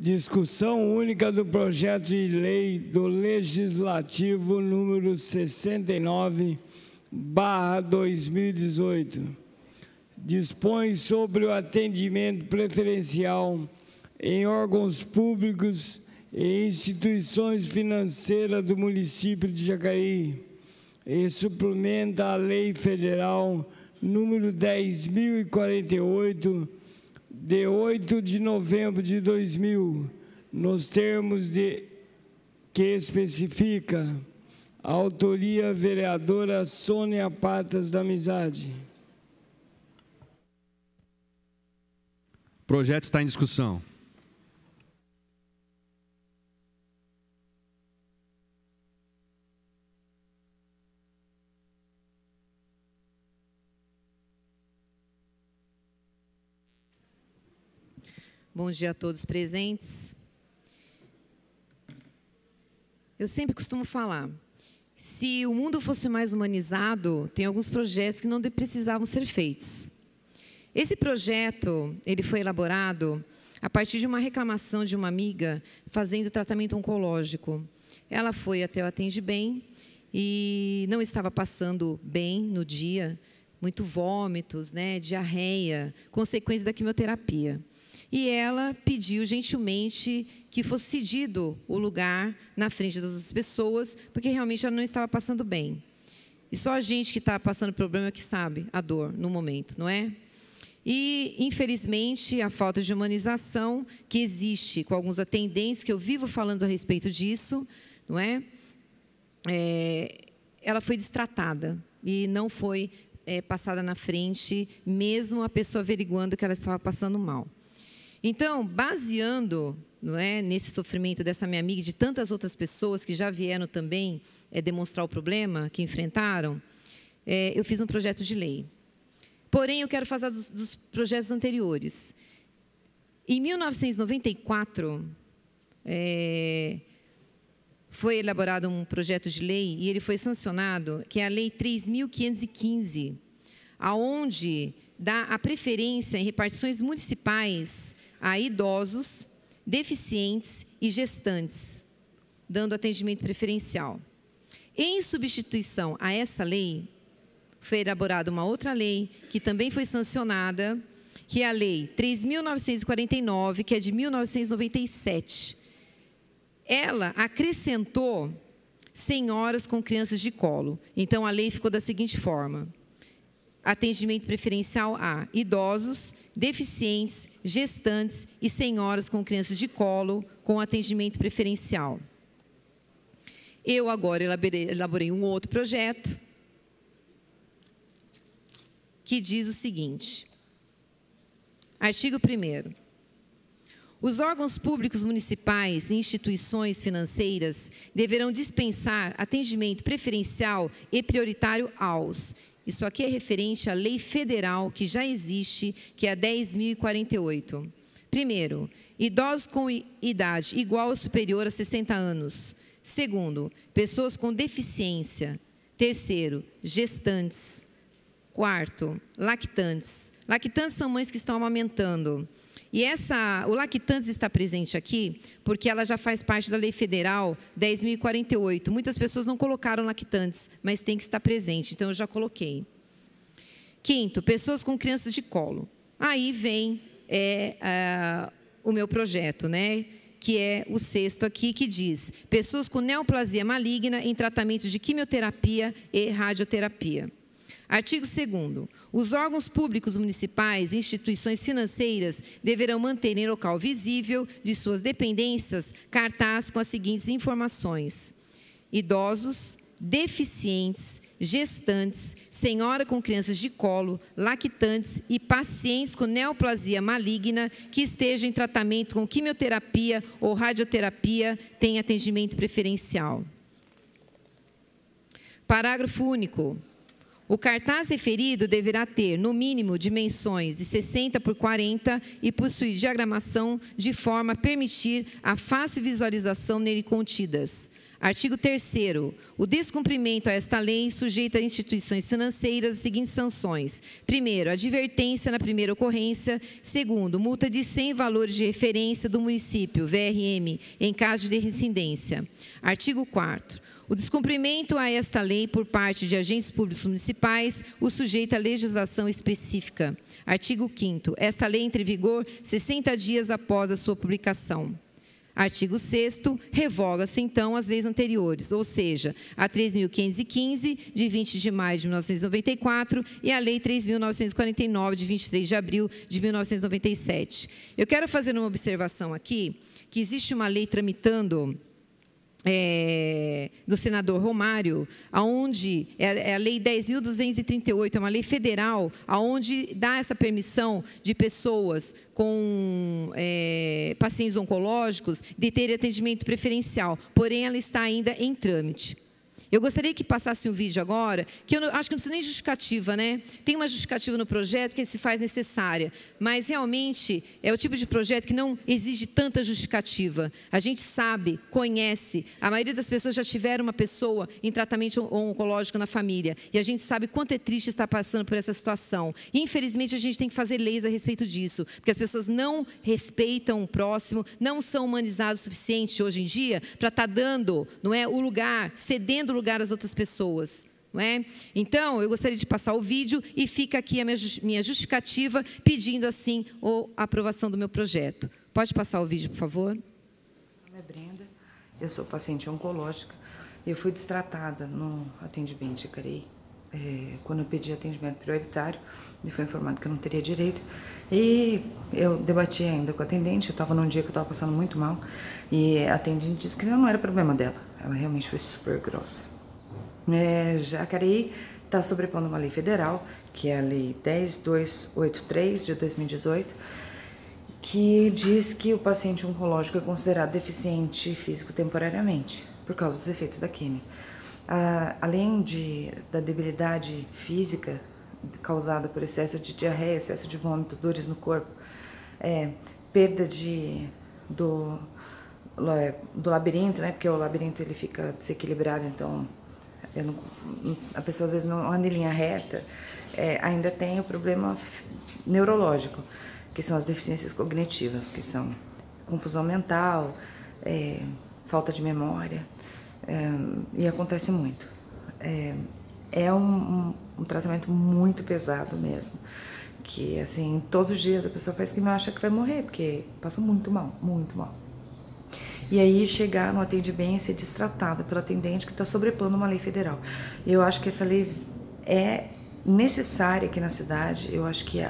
Discussão única do projeto de lei do Legislativo número 69/2018. Dispõe sobre o atendimento preferencial em órgãos públicos e instituições financeiras do município de Jacareí e suplementa a Lei Federal número 10.048, de 8 de novembro de 2000, nos termos que especifica a autoria vereadora Sônia Patas da Amizade. O projeto está em discussão. Bom dia a todos presentes. Eu sempre costumo falar, se o mundo fosse mais humanizado, tem alguns projetos que não precisavam ser feitos. Esse projeto, ele foi elaborado a partir de uma reclamação de uma amiga fazendo tratamento oncológico. Ela foi até o Atende Bem e não estava passando bem no dia, muito vômitos, diarreia, consequência da quimioterapia. E ela pediu gentilmente que fosse cedido o lugar na frente das outras pessoas, porque realmente ela não estava passando bem. E só a gente que está passando problema que sabe a dor no momento, não é? E, infelizmente, a falta de humanização que existe com alguns atendentes, que eu vivo falando a respeito disso, não é? Ela foi destratada e não foi passada na frente, mesmo a pessoa averiguando que ela estava passando mal. Então, baseando nesse sofrimento dessa minha amiga e de tantas outras pessoas que já vieram também demonstrar o problema que enfrentaram, eu fiz um projeto de lei. Porém, eu quero falar dos projetos anteriores. Em 1994, foi elaborado um projeto de lei e ele foi sancionado, que é a Lei 3.515, aonde dá a preferência em repartições municipais a idosos, deficientes e gestantes, dando atendimento preferencial. Em substituição a essa lei, foi elaborada uma outra lei, que também foi sancionada, que é a Lei 3.949, que é de 1997. Ela acrescentou senhoras com crianças de colo. Então, a lei ficou da seguinte forma: atendimento preferencial a idosos, deficientes, gestantes e senhoras com crianças de colo com atendimento preferencial. Eu agora elaborei um outro projeto que diz o seguinte: artigo 1º. Os órgãos públicos municipais e instituições financeiras deverão dispensar atendimento preferencial e prioritário aos... Isso aqui é referente à lei federal que já existe, que é a 10.048. Primeiro, idosos com idade igual ou superior a 60 anos. Segundo, pessoas com deficiência. Terceiro, gestantes. Quarto, lactantes. Lactantes são mães que estão amamentando. E o lactantes está presente aqui porque ela já faz parte da Lei Federal 10.048. Muitas pessoas não colocaram lactantes, mas tem que estar presente, então eu já coloquei. Quinto, pessoas com crianças de colo. Aí vem o meu projeto, que é o 6º aqui, que diz: pessoas com neoplasia maligna em tratamento de quimioterapia e radioterapia. Artigo 2º. Os órgãos públicos municipais e instituições financeiras deverão manter em local visível de suas dependências cartaz com as seguintes informações: idosos, deficientes, gestantes, senhora com crianças de colo, lactantes e pacientes com neoplasia maligna que estejam em tratamento com quimioterapia ou radioterapia têm atendimento preferencial. Parágrafo único. O cartaz referido deverá ter, no mínimo, dimensões de 60 por 40 e possuir diagramação de forma a permitir a fácil visualização nele contidas: Artigo 3º. O descumprimento a esta lei sujeita a instituições financeiras as seguintes sanções. Primeiro, advertência na primeira ocorrência. Segundo, multa de 100 valores de referência do município, VRM, em caso de reincidência. Artigo 4º. O descumprimento a esta lei por parte de agentes públicos municipais o sujeita a legislação específica. Artigo 5º. Esta lei entra em vigor 60 dias após a sua publicação. Artigo 6º, revoga-se, então, as leis anteriores, ou seja, a 3.515, de 20 de maio de 1994, e a Lei 3.949, de 23 de abril de 1997. Eu quero fazer uma observação aqui, que existe uma lei tramitando do senador Romário, aonde é a Lei 10.238, é uma lei federal, aonde dá essa permissão de pessoas com pacientes oncológicos de ter atendimento preferencial, porém ela está ainda em trâmite. Eu gostaria que passasse um vídeo agora, que eu acho que não precisa nem justificativa, né? Tem uma justificativa no projeto que se faz necessária, mas realmente é o tipo de projeto que não exige tanta justificativa. A gente sabe, conhece, a maioria das pessoas já tiveram uma pessoa em tratamento oncológico na família, e a gente sabe quanto é triste estar passando por essa situação. E, infelizmente, a gente tem que fazer leis a respeito disso, porque as pessoas não respeitam o próximo, não são humanizados o suficiente hoje em dia para estar dando, não é, o lugar, cedendo o lugar às outras pessoas, não é? Então, eu gostaria de passar o vídeo e fica aqui a minha justificativa pedindo, assim, a aprovação do meu projeto. Pode passar o vídeo, por favor? Meu nome é Brenda, eu sou paciente oncológica. Eu fui destratada no atendimento de Jacareí. Quando eu pedi atendimento prioritário, me foi informado que eu não teria direito. E eu debati ainda com a atendente, eu estava num dia que eu estava passando muito mal, e a atendente disse que não era problema dela. Ela realmente foi super grossa. Jacareí está sobrepondo uma lei federal, que é a Lei 10.283, de 2018, que diz que o paciente oncológico é considerado deficiente físico temporariamente, por causa dos efeitos da quimio. Além da debilidade física causada por excesso de diarreia, excesso de vômito, dores no corpo, perda do labirinto, né? Porque o labirinto ele fica desequilibrado, então a pessoa às vezes não anda em linha reta. Ainda tem o problema neurológico, que são as deficiências cognitivas, que são confusão mental, falta de memória, e acontece muito. É um tratamento muito pesado mesmo, que assim, todos os dias a pessoa faz quimio e acha que vai morrer, porque passa muito mal, muito mal. E aí chegar no atendimento e ser destratada pelo atendente que está sobrepondo uma lei federal. Eu acho que essa lei é necessária aqui na cidade. Eu acho que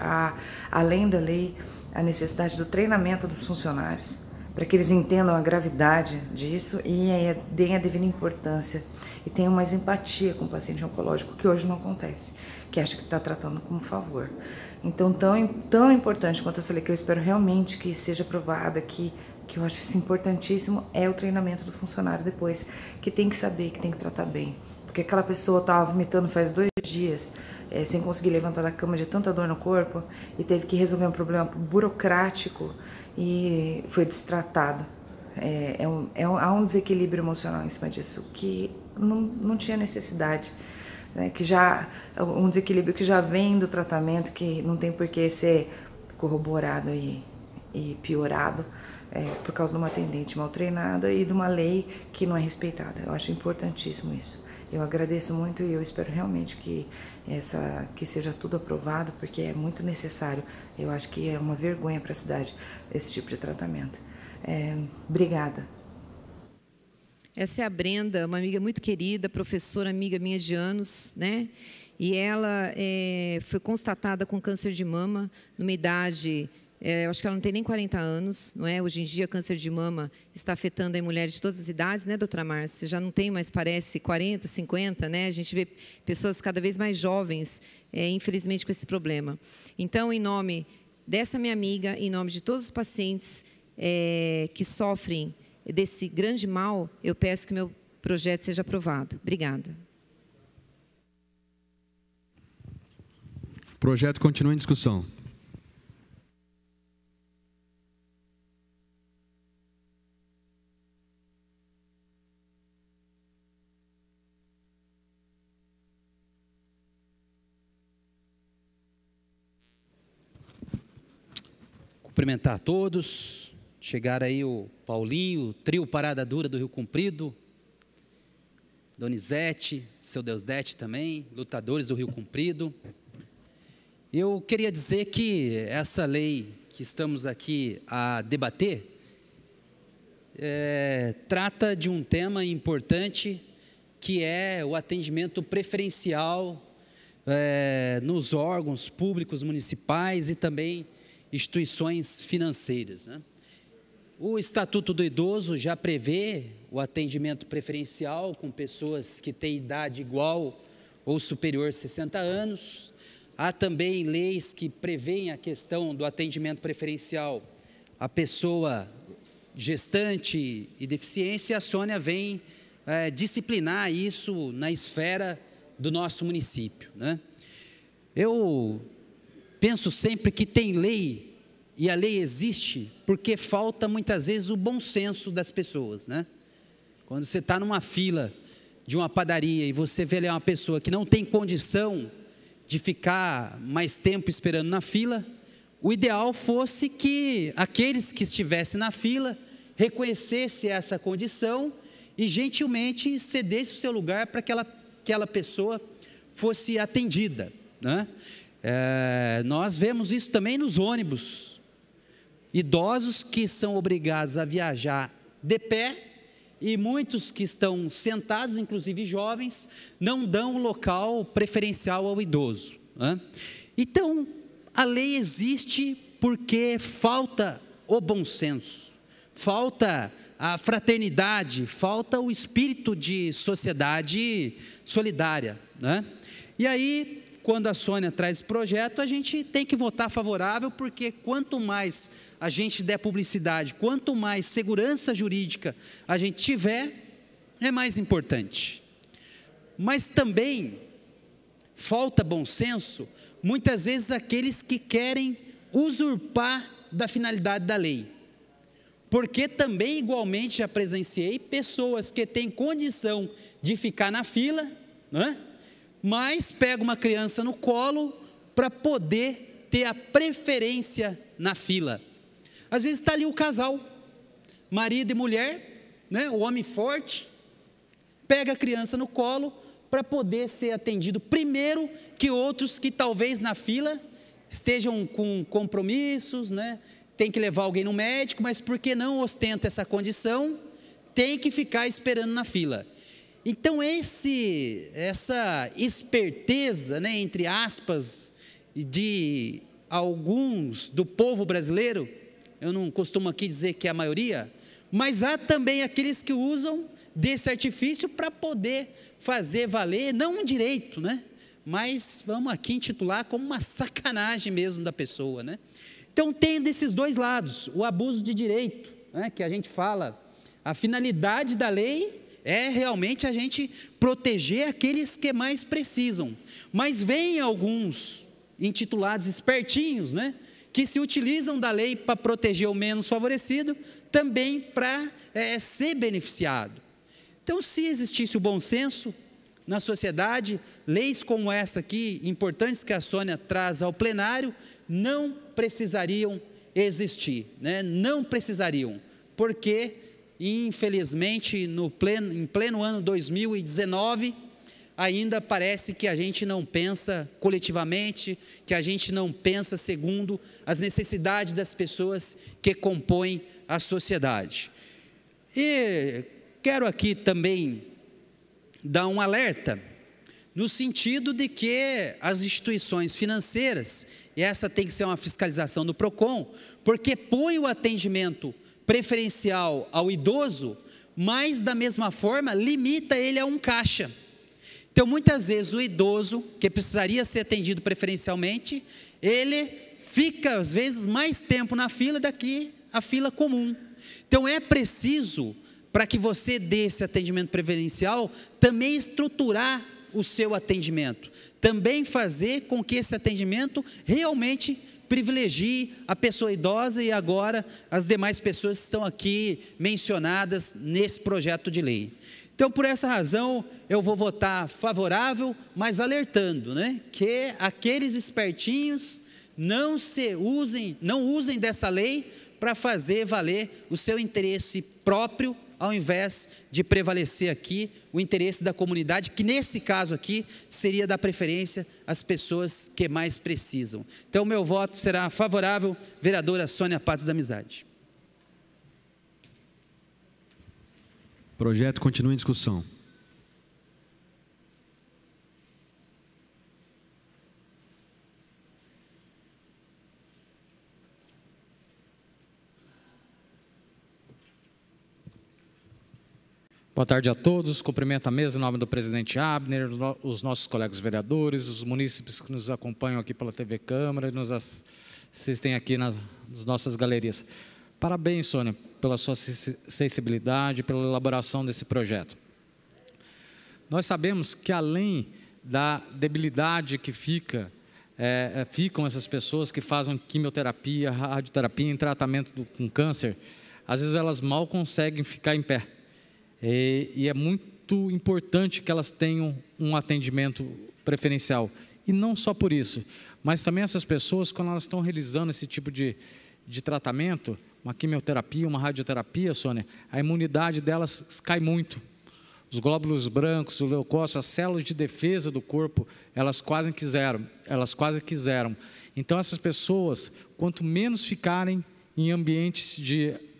além da lei, a necessidade do treinamento dos funcionários, para que eles entendam a gravidade disso e deem a devida importância e tenham mais empatia com o paciente oncológico, que hoje não acontece, que acha que está tratando como favor. Então, tão importante quanto essa lei, que eu espero realmente que seja aprovada, que eu acho isso importantíssimo, é o treinamento do funcionário depois, que tem que saber, que tem que tratar bem. Porque aquela pessoa estava vomitando faz 2 dias, sem conseguir levantar da cama de tanta dor no corpo, e teve que resolver um problema burocrático e foi destratado. Há um desequilíbrio emocional em cima disso, que não tinha necessidade. Né? Um desequilíbrio que já vem do tratamento, que não tem por que ser corroborado e piorado, por causa de uma atendente mal treinada e de uma lei que não é respeitada. Eu acho importantíssimo isso. Eu agradeço muito e eu espero realmente que seja tudo aprovado, porque é muito necessário. Eu acho que é uma vergonha para a cidade esse tipo de tratamento. Obrigada. Essa é a Brenda, uma amiga muito querida, professora, amiga minha de anos, né? E ela foi constatada com câncer de mama numa idade... eu acho que ela não tem nem 40 anos, não é? Hoje em dia, câncer de mama está afetando aí mulheres de todas as idades, né, doutora Márcia? Já não tem mais, parece, 40, 50, né? A gente vê pessoas cada vez mais jovens, infelizmente, com esse problema. Então, em nome dessa minha amiga, em nome de todos os pacientes que sofrem desse grande mal, eu peço que meu projeto seja aprovado. Obrigada. O projeto continua em discussão. cumprimentar a todos. Chegaram aí o Paulinho, o trio Parada Dura do Rio Comprido, Donizete, seu Deusdete também, lutadores do Rio Comprido. Eu queria dizer que essa lei que estamos aqui a debater trata de um tema importante, que é o atendimento preferencial nos órgãos públicos municipais e também instituições financeiras, né? O Estatuto do Idoso já prevê o atendimento preferencial com pessoas que têm idade igual ou superior a 60 anos. Há também leis que prevêem a questão do atendimento preferencial à pessoa gestante e deficiência. A Sônia vem disciplinar isso na esfera do nosso município, né? Eu penso sempre que tem lei, e a lei existe porque falta muitas vezes o bom senso das pessoas, né? Quando você está numa fila de uma padaria e você vê ali uma pessoa que não tem condição de ficar mais tempo esperando na fila, o ideal fosse que aqueles que estivessem na fila reconhecessem essa condição e gentilmente cedesse o seu lugar para que aquela pessoa fosse atendida, né? Nós vemos isso também nos ônibus. Idosos que são obrigados a viajar de pé e muitos que estão sentados, inclusive jovens, não dão local preferencial ao idoso, né? Então, a lei existe porque falta o bom senso, falta a fraternidade, falta o espírito de sociedade solidária, né? E aí, quando a Sônia traz esse projeto, a gente tem que votar favorável, porque quanto mais a gente der publicidade, quanto mais segurança jurídica a gente tiver, é mais importante. Mas também falta bom senso, muitas vezes, aqueles que querem usurpar da finalidade da lei. Porque também, igualmente, já presenciei pessoas que têm condição de ficar na fila, né? Mas pega uma criança no colo para poder ter a preferência na fila. Às vezes está ali o casal, marido e mulher, né? O homem forte, pega a criança no colo para poder ser atendido primeiro que outros que talvez na fila estejam com compromissos, né? Tem que levar alguém no médico, mas porque não ostenta essa condição, tem que ficar esperando na fila. Então essa esperteza, né, entre aspas, de alguns do povo brasileiro, eu não costumo aqui dizer que é a maioria, mas há também aqueles que usam desse artifício para poder fazer valer, não um direito, né, mas vamos aqui intitular como uma sacanagem mesmo da pessoa, né? Então tem desses dois lados, o abuso de direito, né, que a gente fala, a finalidade da lei é realmente a gente proteger aqueles que mais precisam, mas vem alguns intitulados espertinhos, né, que se utilizam da lei para proteger o menos favorecido, também para ser beneficiado. Então, se existisse o bom senso na sociedade, leis como essa aqui, importantes que a Sônia traz ao plenário, não precisariam existir, né? Não precisariam, porque, infelizmente, em pleno ano 2019, ainda parece que a gente não pensa coletivamente, que a gente não pensa segundo as necessidades das pessoas que compõem a sociedade. E quero aqui também dar um alerta, no sentido de que as instituições financeiras, e essa tem que ser uma fiscalização do PROCON, porque põe o atendimento preferencial ao idoso, mas da mesma forma limita ele a um caixa. Então, muitas vezes, o idoso, que precisaria ser atendido preferencialmente, ele fica, às vezes, mais tempo na fila do que a fila comum. Então, é preciso, para que você dê esse atendimento preferencial, também estruturar o seu atendimento. Também fazer com que esse atendimento realmente privilegie a pessoa idosa e agora as demais pessoas que estão aqui mencionadas nesse projeto de lei. Então, por essa razão, eu vou votar favorável, mas alertando, né, que aqueles espertinhos não usem dessa lei para fazer valer o seu interesse próprio, ao invés de prevalecer aqui o interesse da comunidade, que nesse caso aqui seria dar preferência às pessoas que mais precisam. Então, o meu voto será favorável, vereadora Sônia Patos da Amizade. O projeto continua em discussão. Boa tarde a todos, cumprimento a mesa em nome do presidente Abner, os nossos colegas vereadores, os munícipes que nos acompanham aqui pela TV Câmara e nos assistem aqui nas nossas galerias. Parabéns, Sônia, pela sua sensibilidade, pela elaboração desse projeto. Nós sabemos que além da debilidade que ficam essas pessoas que fazem quimioterapia, radioterapia em tratamento com câncer, às vezes elas mal conseguem ficar em pé. E é muito importante que elas tenham um atendimento preferencial. E não só por isso, mas também essas pessoas, quando elas estão realizando esse tipo de tratamento, uma quimioterapia, uma radioterapia, Sônia, a imunidade delas cai muito. Os glóbulos brancos, o leucócito, as células de defesa do corpo, elas quase quiseram. Então, essas pessoas, quanto menos ficarem em ambientes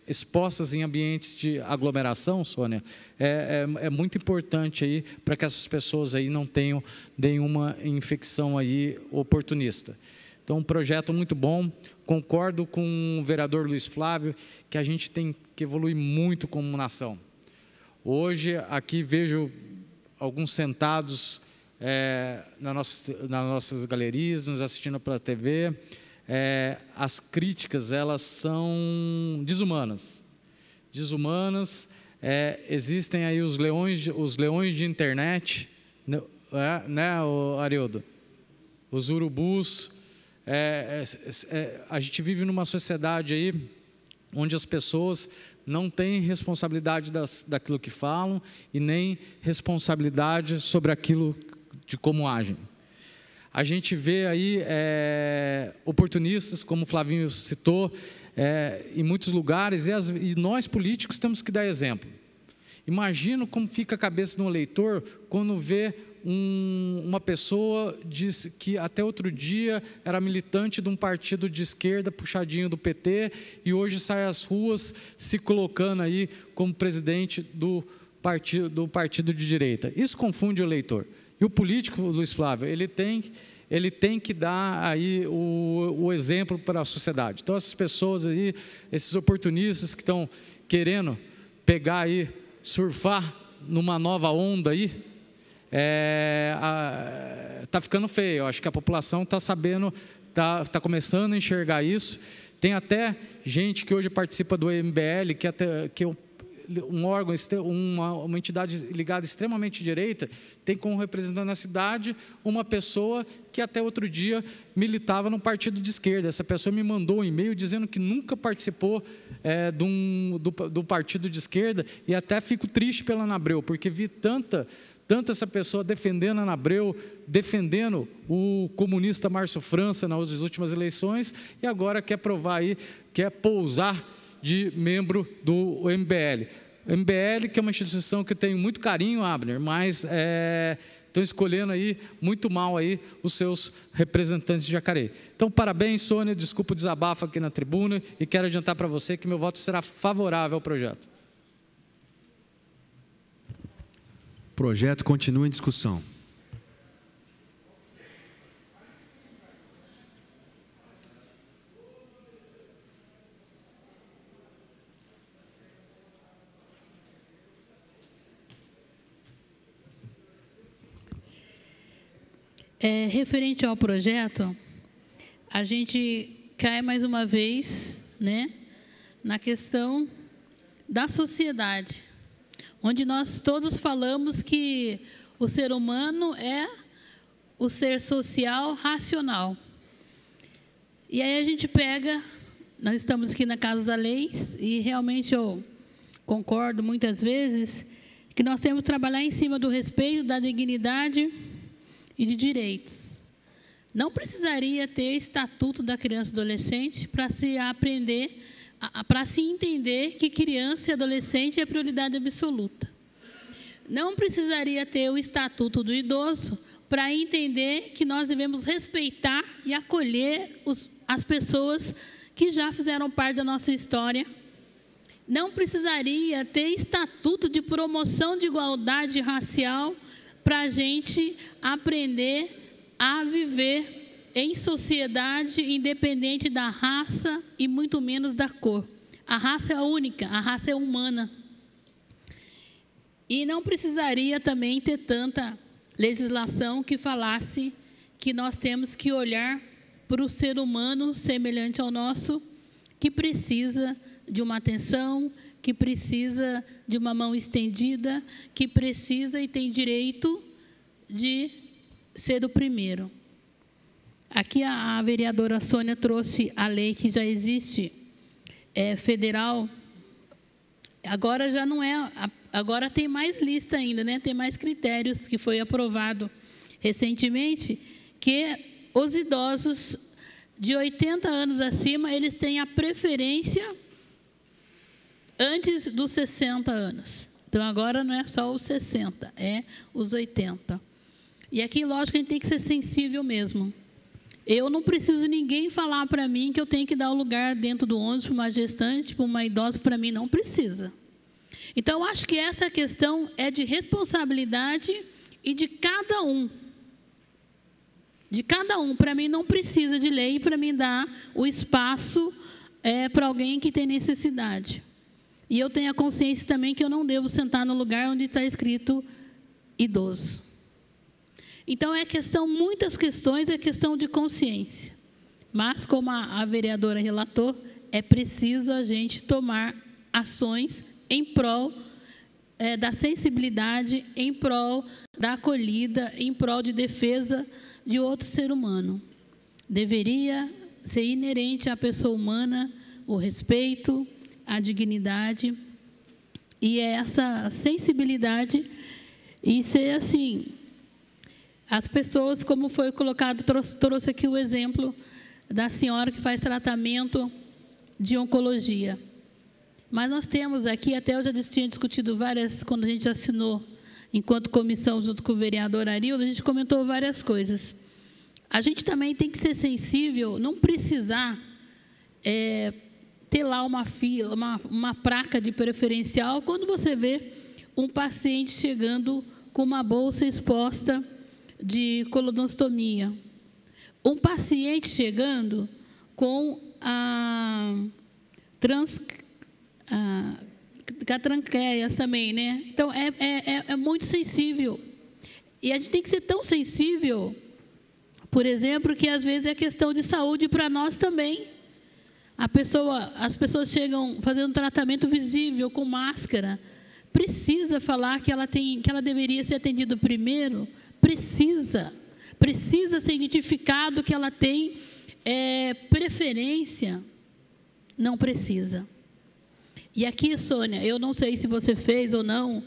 expostas em ambientes de aglomeração, Sônia, é muito importante aí para que essas pessoas aí não tenham nenhuma infecção aí oportunista. Então, um projeto muito bom. Concordo com o vereador Luiz Flávio que a gente tem que evoluir muito como nação. Hoje, aqui vejo alguns sentados nas nossas galerias, nos assistindo pela TV. As críticas, elas são desumanas. Existem aí os leões de internet, né, Arildo? Os urubus. A gente vive numa sociedade aí onde as pessoas não têm responsabilidade daquilo que falam e nem responsabilidade sobre aquilo de como agem. A gente vê aí oportunistas, como o Flavinho citou, em muitos lugares, e nós políticos temos que dar exemplo. Imagino como fica a cabeça de um eleitor quando vê uma pessoa que até outro dia era militante de um partido de esquerda, puxadinho do PT, e hoje sai às ruas se colocando aí como presidente do partido de direita. Isso confunde o eleitor. E o político, Luiz Flávio, ele tem que dar aí o exemplo para a sociedade. Então, essas pessoas aí, esses oportunistas que estão querendo pegar aí, surfar numa nova onda aí, está ficando feio. Eu acho que a população está sabendo, está começando a enxergar isso. Tem até gente que hoje participa do MBL, que é um órgão, uma entidade ligada extremamente à direita, tem como representante na cidade uma pessoa que até outro dia militava no partido de esquerda. Essa pessoa me mandou um e-mail dizendo que nunca participou do partido de esquerda, e até fico triste pela Ana Abreu, porque vi tanto essa pessoa defendendo a Ana Abreu, defendendo o comunista Márcio França nas últimas eleições, e agora quer provar aí, quer pousar de membro do MBL. O MBL, que é uma instituição que eu tenho muito carinho, Abner, mas estão escolhendo aí muito mal aí os seus representantes de Jacareí. Então, parabéns, Sônia, desculpa o desabafo aqui na tribuna, e quero adiantar para você que meu voto será favorável ao projeto. O projeto continua em discussão. Referente ao projeto, a gente cai mais uma vez, né, na questão da sociedade, onde nós todos falamos que o ser humano é o ser social racional. E aí a gente pega, nós estamos aqui na Casa da Lei, e realmente eu concordo muitas vezes que nós temos que trabalhar em cima do respeito, da dignidade e de direitos. Não precisaria ter estatuto da criança e adolescente para se aprender, para se entender que criança e adolescente é prioridade absoluta. Não precisaria ter o estatuto do idoso para entender que nós devemos respeitar e acolher as pessoas que já fizeram parte da nossa história. Não precisaria ter estatuto de promoção de igualdade racial para a gente aprender a viver em sociedade independente da raça e muito menos da cor. A raça é única, a raça é humana. E não precisaria também ter tanta legislação que falasse que nós temos que olhar para o ser humano semelhante ao nosso, que precisa de uma atenção, que precisa de uma mão estendida, que precisa e tem direito de ser o primeiro. Aqui a vereadora Sônia trouxe a lei que já existe, federal. Agora já não é, agora tem mais lista ainda, né? Tem mais critérios, que foi aprovado recentemente, que os idosos de 80 anos acima, eles têm a preferência antes dos 60 anos. Então, agora não é só os 60, é os 80. E aqui, lógico, a gente tem que ser sensível mesmo. Eu não preciso ninguém falar para mim que eu tenho que dar o lugar dentro do ônibus para uma gestante, para uma idosa, para mim não precisa. Então, acho que essa questão é de responsabilidade e de cada um. De cada um. Para mim, não precisa de lei para mim dar o espaço para alguém que tem necessidade. E eu tenho a consciência também que eu não devo sentar no lugar onde está escrito idoso. Então, muitas questões, é questão de consciência. Mas, como a vereadora relatou, é preciso a gente tomar ações em prol da sensibilidade, em prol da acolhida, em prol de defesa de outro ser humano. Deveria ser inerente à pessoa humana o respeito, a dignidade e essa sensibilidade e ser assim. As pessoas, como foi colocado, trouxe aqui o exemplo da senhora que faz tratamento de oncologia. Mas nós temos aqui, até eu já tinha discutido várias, quando a gente assinou, enquanto comissão, junto com o vereador Arildo, a gente comentou várias coisas. A gente também tem que ser sensível, não precisar ter lá uma fila, uma placa de preferencial, quando você vê um paciente chegando com uma bolsa exposta de colonostomia. Um paciente chegando com a tranqueias também, né? Então, é muito sensível. E a gente tem que ser tão sensível, por exemplo, que às vezes é questão de saúde para nós também. As pessoas chegam fazendo tratamento visível, com máscara. Precisa falar que ela deveria ser atendida primeiro? Precisa ser identificado que ela tem preferência? Não precisa. E aqui, Sônia, eu não sei se você fez ou não,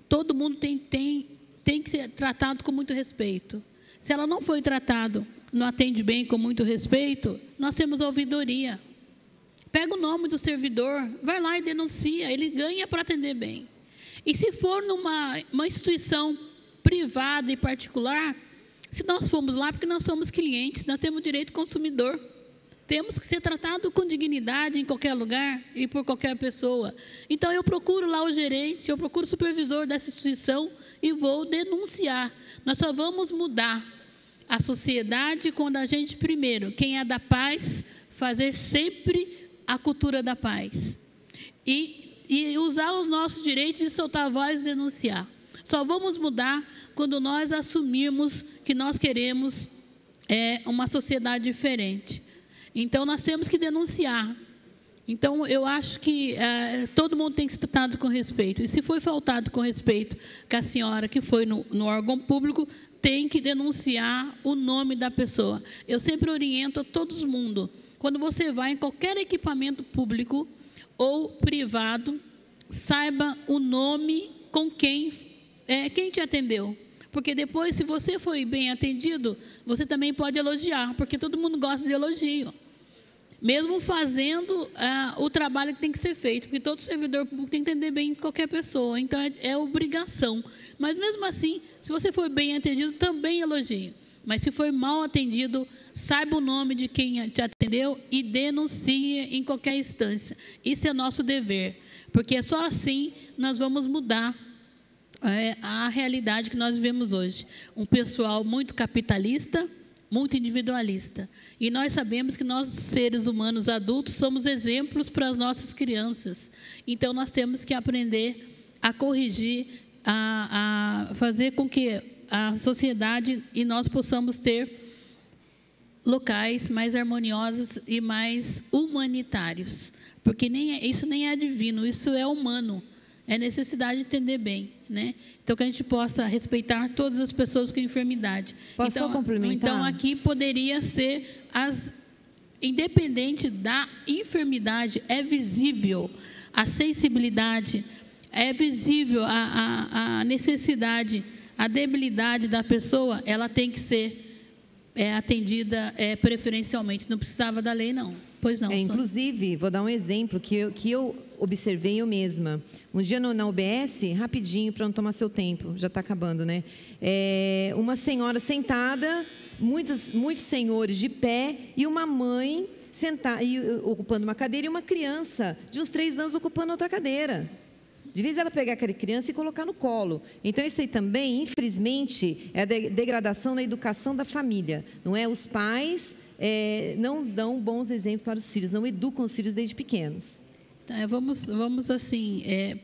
todo mundo tem que ser tratado com muito respeito. Se ela não foi tratado, não atende bem com muito respeito, nós temos a ouvidoria. Pega o nome do servidor, vai lá e denuncia, ele ganha para atender bem. E se for numa instituição privada e particular, se nós formos lá, porque nós somos clientes, nós temos direito consumidor. Temos que ser tratados com dignidade em qualquer lugar e por qualquer pessoa. Então, eu procuro lá o gerente, eu procuro o supervisor dessa instituição e vou denunciar. Nós só vamos mudar a sociedade quando a gente, primeiro, quem é da paz, fazer sempre a cultura da paz. E usar os nossos direitos de soltar a voz e denunciar. Só vamos mudar quando nós assumirmos que nós queremos uma sociedade diferente. Então, nós temos que denunciar. Então, eu acho que todo mundo tem que ser tratado com respeito. E se foi faltado com respeito com a senhora que foi no órgão público, tem que denunciar o nome da pessoa. Eu sempre oriento a todo mundo. Quando você vai em qualquer equipamento público ou privado, saiba o nome com quem te atendeu. Porque depois, se você foi bem atendido, você também pode elogiar, porque todo mundo gosta de elogio. Mesmo fazendo o trabalho que tem que ser feito, porque todo servidor público tem que entender bem qualquer pessoa, então é obrigação. Mas mesmo assim, se você for bem atendido, também elogie. Mas se for mal atendido, saiba o nome de quem te atendeu e denuncie em qualquer instância. Isso é nosso dever, porque só assim nós vamos mudar a realidade que nós vivemos hoje. Um pessoal muito capitalista, muito individualista. E nós sabemos que nós, seres humanos adultos, somos exemplos para as nossas crianças. Então, nós temos que aprender a corrigir, a fazer com que a sociedade e nós possamos ter locais mais harmoniosos e mais humanitários. Porque isso nem é divino, isso é humano. É necessidade de entender bem, né? Então, que a gente possa respeitar todas as pessoas com enfermidade. Posso só complementar? Então, aqui poderia ser, independente da enfermidade, é visível a sensibilidade, é visível a necessidade, a debilidade da pessoa, ela tem que ser atendida preferencialmente. Não precisava da lei, não. Pois não. Inclusive, vou dar um exemplo que eu observei eu mesma. Um dia na UBS, rapidinho, para não tomar seu tempo, já está acabando, né? Uma senhora sentada, muitos senhores de pé e uma mãe ocupando uma cadeira e uma criança de uns 3 anos ocupando outra cadeira. De vez ela pegar aquela criança e colocar no colo. Então, isso aí também, infelizmente, é a degradação da educação da família. Não é? Os pais não dão bons exemplos para os filhos, não educam os filhos desde pequenos. Vamos assim,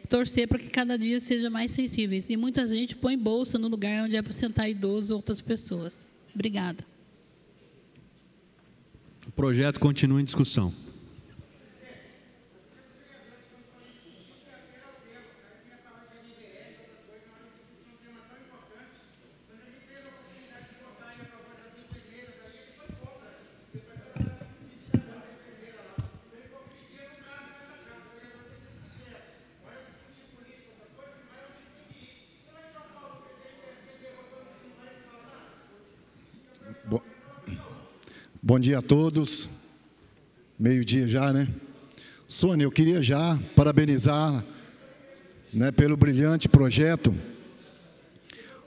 torcer para que cada dia seja mais sensíveis. E muita gente põe bolsa no lugar onde é para sentar idosos ou outras pessoas. Obrigada. O projeto continua em discussão. Bom dia a todos. Meio-dia já, né? Sônia, eu queria já parabenizar, né, pelo brilhante projeto,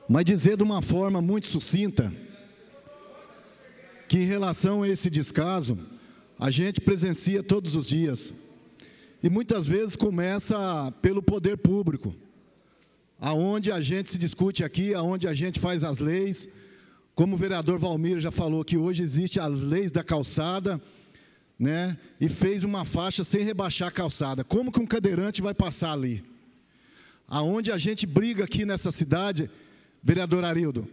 mas dizer de uma forma muito sucinta que, em relação a esse descaso, a gente presencia todos os dias. E muitas vezes começa pelo poder público, aonde a gente se discute aqui, aonde a gente faz as leis. Como o vereador Valmir já falou, que hoje existe as leis da calçada, né? E fez uma faixa sem rebaixar a calçada. Como que um cadeirante vai passar ali? Aonde a gente briga aqui nessa cidade, vereador Arildo,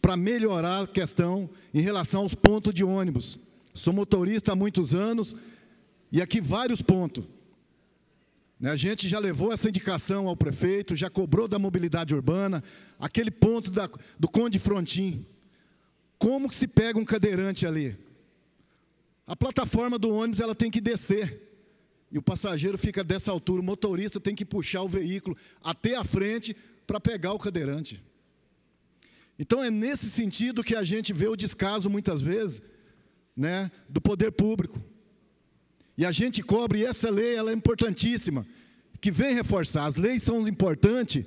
para melhorar a questão em relação aos pontos de ônibus. Sou motorista há muitos anos e aqui vários pontos. A gente já levou essa indicação ao prefeito, já cobrou da mobilidade urbana, aquele ponto do Conde Frontin. Como que se pega um cadeirante ali? A plataforma do ônibus ela tem que descer. E o passageiro fica dessa altura, o motorista tem que puxar o veículo até a frente para pegar o cadeirante. Então é nesse sentido que a gente vê o descaso muitas vezes, né, do poder público. E a gente cobra, e essa lei ela é importantíssima, que vem reforçar. As leis são importantes,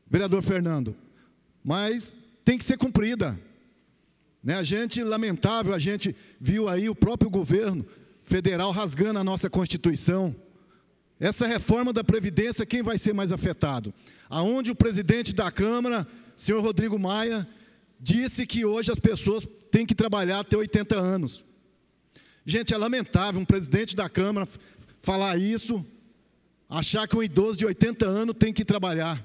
vereador Fernando, mas tem que ser cumprida. A gente, lamentável, a gente viu aí o próprio governo federal rasgando a nossa Constituição. Essa reforma da Previdência, quem vai ser mais afetado? Aonde o presidente da Câmara, senhor Rodrigo Maia, disse que hoje as pessoas têm que trabalhar até 80 anos. Gente, é lamentável um presidente da Câmara falar isso, achar que um idoso de 80 anos tem que trabalhar.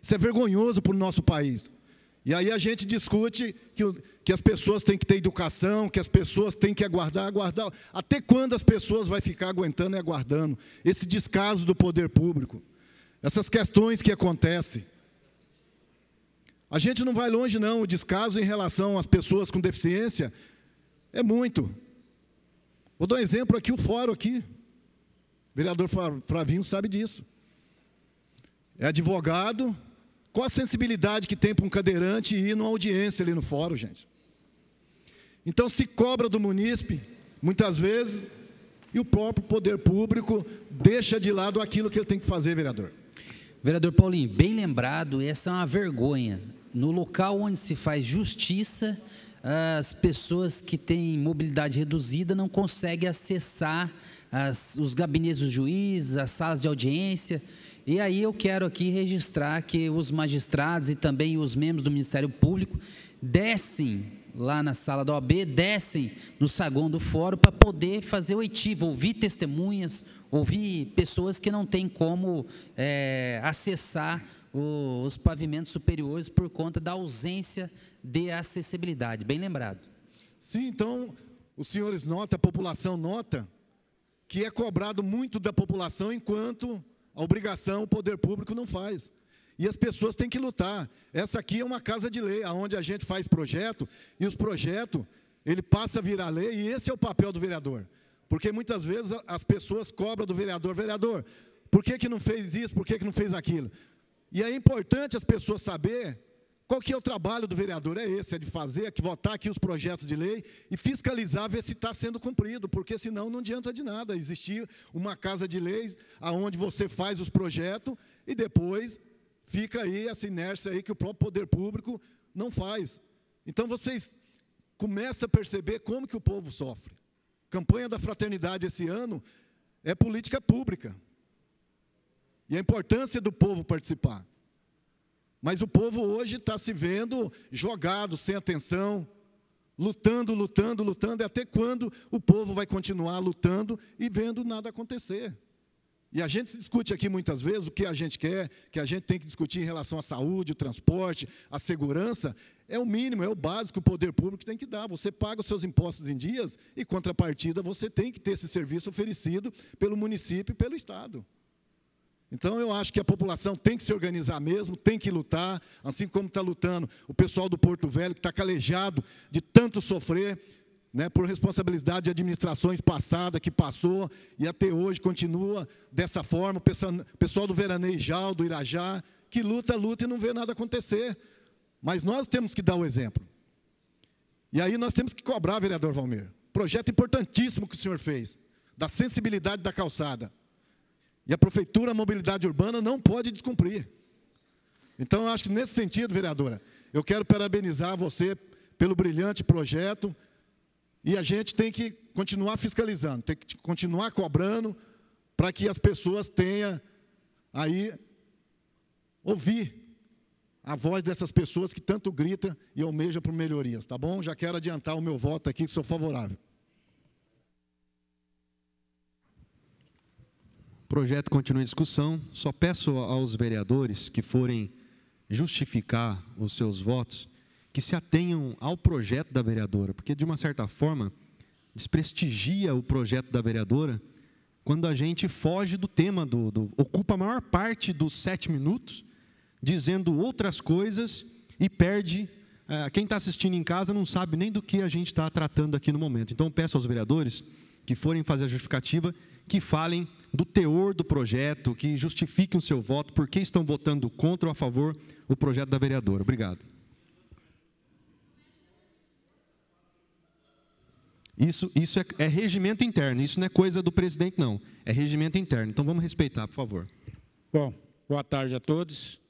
Isso é vergonhoso para o nosso país. E aí a gente discute que as pessoas têm que ter educação, que as pessoas têm que aguardar. Até quando as pessoas vão ficar aguentando e aguardando? Esse descaso do poder público. Essas questões que acontecem. A gente não vai longe, não. O descaso em relação às pessoas com deficiência é muito. Vou dar um exemplo aqui, o fórum aqui. O vereador Flavinho sabe disso. É advogado, Qual a sensibilidade que tem para um cadeirante ir numa audiência ali no fórum, gente? Então, se cobra do munícipe, muitas vezes, e o próprio poder público deixa de lado aquilo que ele tem que fazer, vereador. Vereador Paulinho, bem lembrado, essa é uma vergonha. No local onde se faz justiça, as pessoas que têm mobilidade reduzida não conseguem acessar os gabinetes dos juízes, as salas de audiência. E aí eu quero aqui registrar que os magistrados e também os membros do Ministério Público descem lá na sala da OAB, descem no saguão do fórum para poder fazer oitiva, ouvir testemunhas, ouvir pessoas que não têm como acessar os pavimentos superiores por conta da ausência de acessibilidade. Bem lembrado. Sim, então, os senhores notam, a população nota, que é cobrado muito da população enquanto a obrigação o poder público não faz. E as pessoas têm que lutar. Essa aqui é uma casa de lei, onde a gente faz projeto, e os projetos, ele passa a virar lei, e esse é o papel do vereador. Porque muitas vezes as pessoas cobram do vereador, vereador, por que não fez isso, por que não fez aquilo? E é importante as pessoas saberem qual que é o trabalho do vereador, é esse, é de fazer, que votar aqui os projetos de lei e fiscalizar, ver se está sendo cumprido, porque senão não adianta de nada existir uma casa de leis onde você faz os projetos e depois fica aí essa inércia aí que o próprio poder público não faz. Então vocês começam a perceber como que o povo sofre. Campanha da Fraternidade esse ano é política pública. E a importância do povo participar. Mas o povo hoje está se vendo jogado, sem atenção, lutando, e até quando o povo vai continuar lutando e vendo nada acontecer. E a gente se discute aqui muitas vezes o que a gente quer, que a gente tem que discutir em relação à saúde, o transporte, a segurança, é o mínimo, é o básico que o poder público tem que dar. Você paga os seus impostos em dias e, contrapartida, você tem que ter esse serviço oferecido pelo município e pelo Estado. Então, eu acho que a população tem que se organizar mesmo, tem que lutar, assim como está lutando o pessoal do Porto Velho, que está calejado de tanto sofrer, né, por responsabilidade de administrações passadas, que passou e até hoje continua dessa forma. O pessoal do Veranejal, do Irajá, que luta e não vê nada acontecer. Mas nós temos que dar o exemplo. E aí nós temos que cobrar, vereador Valmir. Projeto importantíssimo que o senhor fez, da sensibilidade da calçada. E a Prefeitura, a Mobilidade Urbana, não pode descumprir. Então, eu acho que nesse sentido, vereadora, eu quero parabenizar você pelo brilhante projeto, e a gente tem que continuar fiscalizando, tem que continuar cobrando, para que as pessoas tenham aí, ouvir a voz dessas pessoas que tanto gritam e almejam por melhorias, tá bom? Já quero adiantar o meu voto aqui, que sou favorável. O projeto continua em discussão. Só peço aos vereadores que forem justificar os seus votos, que se atenham ao projeto da vereadora, porque, de uma certa forma, desprestigia o projeto da vereadora quando a gente foge do tema, ocupa a maior parte dos 7 minutos, dizendo outras coisas e perde. Quem está assistindo em casa não sabe nem do que a gente está tratando aqui no momento. Então, peço aos vereadores que forem fazer a justificativa, que falem do teor do projeto, que justifiquem o seu voto, por que estão votando contra ou a favor o projeto da vereadora. Obrigado. Isso é regimento interno, isso não é coisa do presidente, não. É regimento interno. Então, vamos respeitar, por favor. Bom, boa tarde a todos.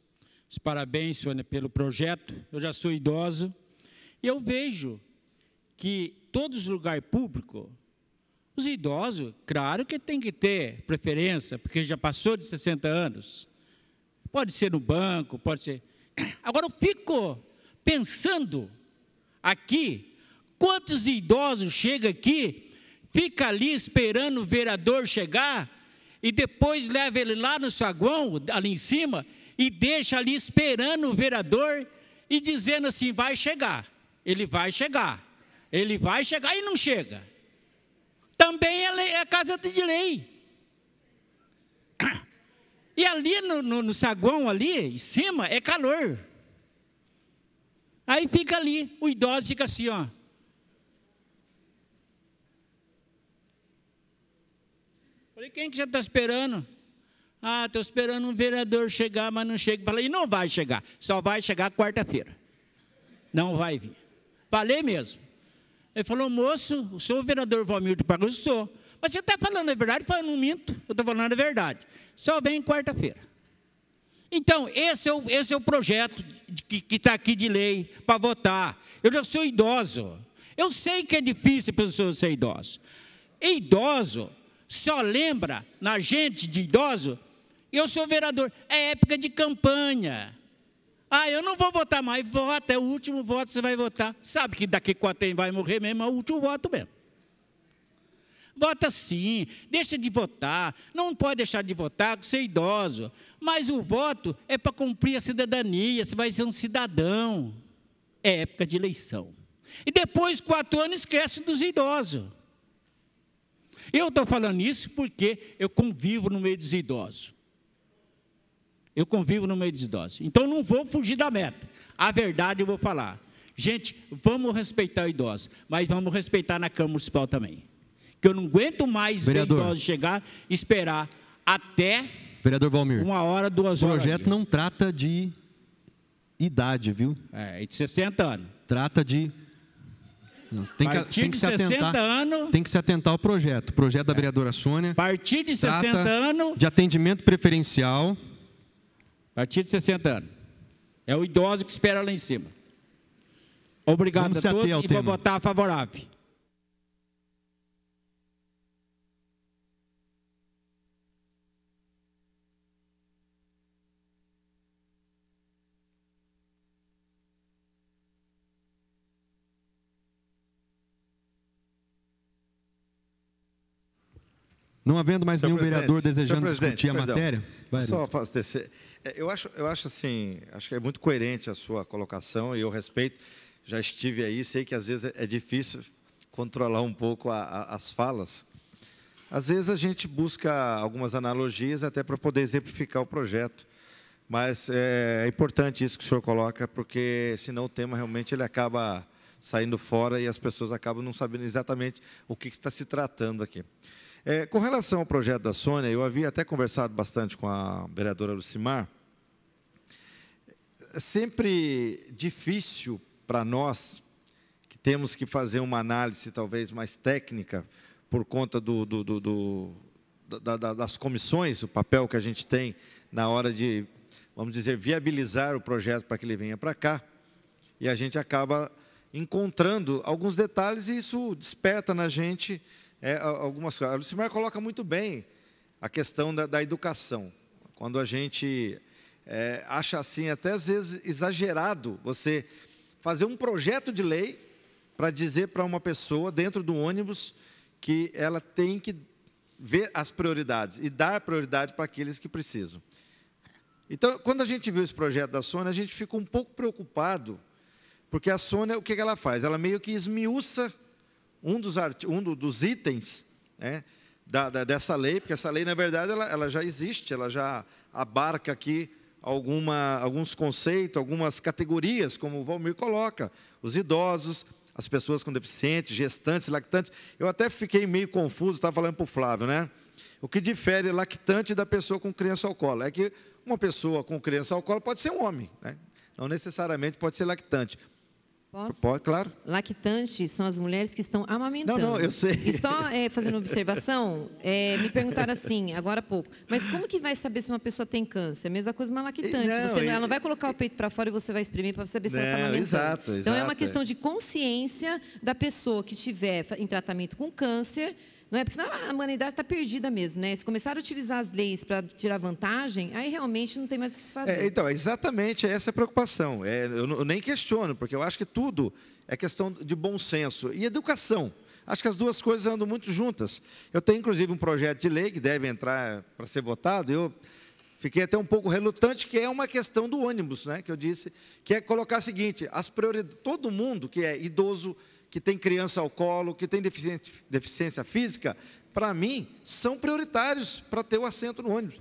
Os parabéns, Sônia, pelo projeto. Eu já sou idoso e eu vejo que todos os lugares públicos, os idosos, claro que tem que ter preferência, porque já passou de 60 anos. Pode ser no banco, pode ser... Agora, eu fico pensando aqui, quantos idosos chegam aqui, fica ali esperando o vereador chegar, e depois leva ele lá no saguão, ali em cima, e deixa ali esperando o vereador, e dizendo assim, vai chegar, ele vai chegar, e não chega. Também é casa de lei. E ali no saguão, ali em cima, é calor. Aí fica ali, o idoso fica assim, ó. Falei, quem que já está esperando? Ah, estou esperando um vereador chegar, mas não chega. Falei, e não vai chegar, só vai chegar quarta-feira. Não vai vir. Falei mesmo. Ele falou, moço, o senhor vereador Valmir do Pago, eu sou. Mas você está falando a verdade? Eu não minto, eu estou falando a verdade. Só vem quarta-feira. Então, esse é o projeto que está aqui de lei para votar. Eu já sou idoso. Eu sei que é difícil a pessoa ser idoso. E idoso só lembra na gente de idoso. Eu sou vereador. É época de campanha. Ah, eu não vou votar mais. Vota, é o último voto que você vai votar. Sabe que daqui 4 anos vai morrer mesmo, é o último voto mesmo. Vota sim, deixa de votar. Não pode deixar de votar, ser idoso. Mas o voto é para cumprir a cidadania. Você vai ser um cidadão. É época de eleição. E depois, 4 anos, esquece dos idosos. Eu estou falando isso porque eu convivo no meio dos idosos. Eu convivo no meio dos idosos. Então, não vou fugir da meta. A verdade eu vou falar. Gente, vamos respeitar o idoso, mas vamos respeitar na Câmara Municipal também. Que eu não aguento mais ver idosos chegar e esperar até vereador Valmir, 1 hora, 2 horas. O projeto não trata de idade, viu? É de 60 anos. Trata de... Tem que se atentar, tem que se atentar ao projeto. O projeto da vereadora Sônia. A partir de 60 anos. De atendimento preferencial. A partir de 60 anos. É o idoso que espera lá em cima. Obrigado a todos e vou votar favorável. Não havendo mais nenhum vereador desejando discutir a matéria. Só fazer. Eu acho assim, acho que é muito coerente a sua colocação e eu respeito. Já estive aí, sei que às vezes é difícil controlar um pouco as falas. Às vezes a gente busca algumas analogias até para poder exemplificar o projeto. Mas é importante isso que o senhor coloca, porque senão o tema realmente ele acaba saindo fora e as pessoas acabam não sabendo exatamente o que está se tratando aqui. Com relação ao projeto da Sônia, eu havia até conversado bastante com a vereadora Lucimar. É sempre difícil para nós, que temos que fazer uma análise talvez mais técnica, por conta das comissões, o papel que a gente tem na hora de, vamos dizer, viabilizar o projeto para que ele venha para cá, e a gente acaba encontrando alguns detalhes e isso desperta na gente algumas coisas. A Lucimar coloca muito bem a questão da educação. Quando a gente acha assim, até às vezes exagerado, você fazer um projeto de lei para dizer para uma pessoa dentro do ônibus que ela tem que ver as prioridades e dar prioridade para aqueles que precisam. Então, quando a gente viu esse projeto da Sônia, a gente ficou um pouco preocupado, porque a Sônia, o que ela faz? Ela meio que esmiuça um dos itens, né, dessa lei, porque essa lei, na verdade, ela já existe, ela já abarca aqui alguns conceitos, algumas categorias, como o Valmir coloca, os idosos, as pessoas com deficientes, gestantes, lactantes. Eu até fiquei meio confuso, estava falando para o Flávio, né? O que difere lactante da pessoa com criança ao colo? É que uma pessoa com criança ao colo pode ser um homem, né? Não necessariamente pode ser lactante. Posso? Pode, claro. Lactantes são as mulheres que estão amamentando. Não, eu sei. E só fazendo uma observação, me perguntaram assim, agora há pouco, mas como que vai saber se uma pessoa tem câncer? A mesma coisa uma lactante. Ela não vai colocar o peito para fora e você vai espremer para saber se ela está amamentando. Exato. Então, é uma questão de consciência da pessoa que estiver em tratamento com câncer, não é? Porque senão a humanidade está perdida mesmo, né? Se começar a utilizar as leis para tirar vantagem, aí realmente não tem mais o que se fazer. Então, exatamente essa é a preocupação. Eu nem questiono, porque eu acho que tudo é questão de bom senso. E educação. Acho que as duas coisas andam muito juntas. Eu tenho, inclusive, um projeto de lei que deve entrar para ser votado. Eu fiquei até um pouco relutante, que é uma questão do ônibus, né? Que eu disse, que é colocar o seguinte, todo mundo que é idoso, que tem criança ao colo, que tem deficiência física, para mim, são prioritários para ter o assento no ônibus.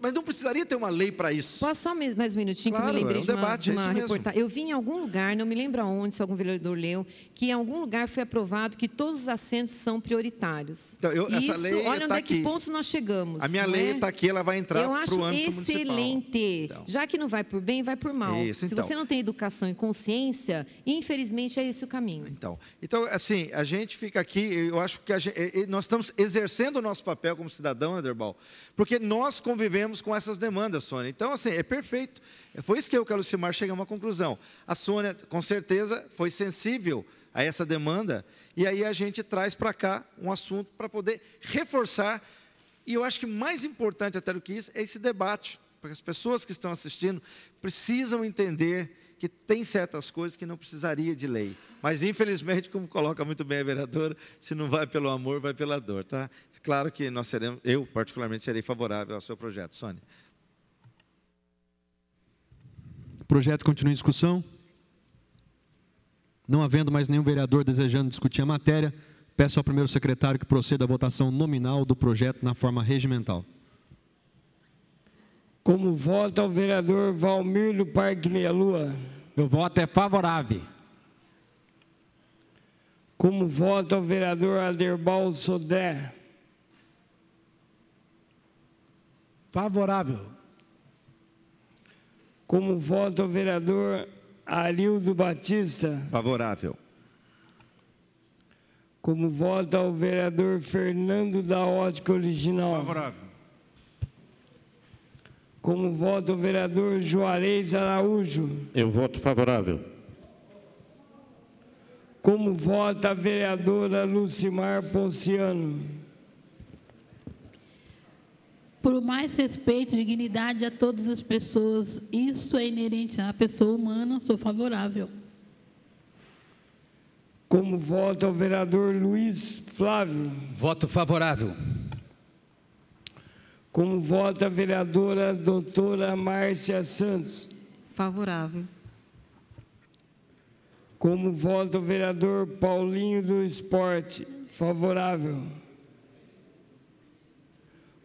Mas não precisaria ter uma lei para isso. Posso só mais um minutinho, claro, que eu me lembrei de uma reportagem. Eu vi em algum lugar, não me lembro aonde, se algum vereador leu, que em algum lugar foi aprovado que todos os assentos são prioritários. Então, essa lei olha onde é que pontos nós chegamos. A minha lei está aqui, ela vai entrar para o âmbito municipal. Eu acho excelente. Então. Já que não vai por bem, vai por mal. Isso, se você não tem educação e consciência, infelizmente é esse o caminho. Então, assim, a gente fica aqui, eu acho que nós estamos exercendo o nosso papel como cidadão, Aderbal, porque nós convivemos com essas demandas, Sônia. Então, assim, é perfeito. Foi isso que eu e o Lucimar chegamos à conclusão. A Sônia, com certeza, foi sensível a essa demanda, e aí a gente traz para cá um assunto para poder reforçar, e eu acho que mais importante até do que isso é esse debate, porque as pessoas que estão assistindo precisam entender que tem certas coisas que não precisaria de lei. Mas, infelizmente, como coloca muito bem a vereadora, se não vai pelo amor, vai pela dor, tá? Claro que eu, particularmente, serei favorável ao seu projeto. Sônia. O projeto continua em discussão. Não havendo mais nenhum vereador desejando discutir a matéria, peço ao primeiro secretário que proceda à votação nominal do projeto na forma regimental. Como vota o vereador Valmir do Parque Meia Lua? Meu voto é favorável. Como vota o vereador Aderbal Sodré? Favorável. Como vota o vereador Arildo Batista? Favorável. Como vota o vereador Fernando da Ótica Original? Favorável. Como vota o vereador Juarez Araújo? Eu voto favorável. Como vota a vereadora Lucimar Ponciano? Por mais respeito e dignidade a todas as pessoas, isso é inerente à pessoa humana, sou favorável. Como vota o vereador Luiz Flávio? Voto favorável. Como vota a vereadora doutora Márcia Santos? Favorável. Como vota o vereador Paulinho do Esporte? Favorável.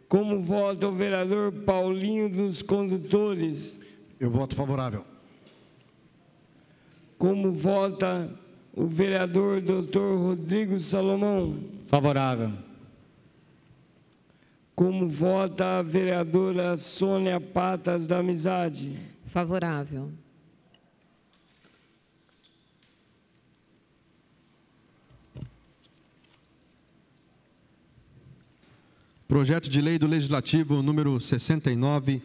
Como vota o vereador Paulinho dos Condutores? Eu voto favorável. Como vota o vereador doutor Rodrigo Salomão? Favorável. Como vota a vereadora Sônia Patas da Amizade? Favorável. Projeto de Lei do Legislativo número 69,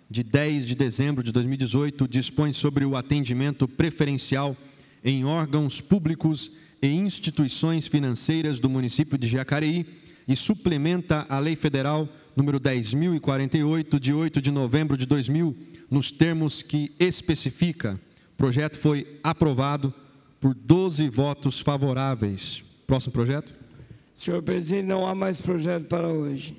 de 10 de dezembro de 2018, dispõe sobre o atendimento preferencial em órgãos públicos e instituições financeiras do município de Jacareí e suplementa a Lei Federal número 10.048, de 8 de novembro de 2000, nos termos que especifica. O projeto foi aprovado por 12 votos favoráveis. Próximo projeto. Senhor presidente, não há mais projeto para hoje.